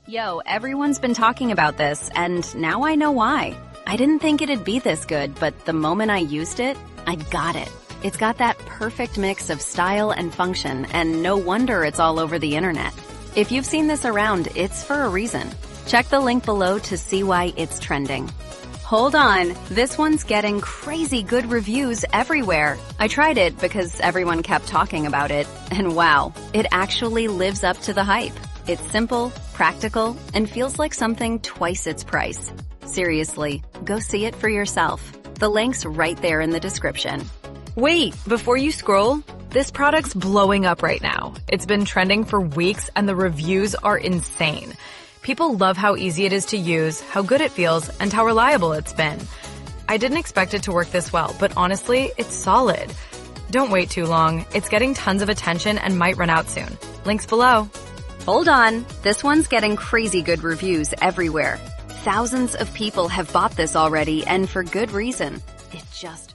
Yo, everyone's been talking about this, and now I know why. I didn't think it'd be this good, but the moment I used it, I got it. It's got that perfect mix of style and function, and no wonder it's all over the internet. If you've seen this around, it's for a reason. Check the link below to see why it's trending. Hold on, this one's getting crazy good reviews everywhere. I tried it because everyone kept talking about it, and wow, it actually lives up to the hype. It's simple, practical, and feels like something twice its price. Seriously, go see it for yourself. The link's right there in the description. Wait, before you scroll, this product's blowing up right now. It's been trending for weeks and the reviews are insane. People love how easy it is to use, how good it feels, and how reliable it's been. I didn't expect it to work this well, but honestly, it's solid. Don't wait too long. It's getting tons of attention and might run out soon. Links below. Hold on, this one's getting crazy good reviews everywhere. Thousands of people have bought this already, and for good reason. It just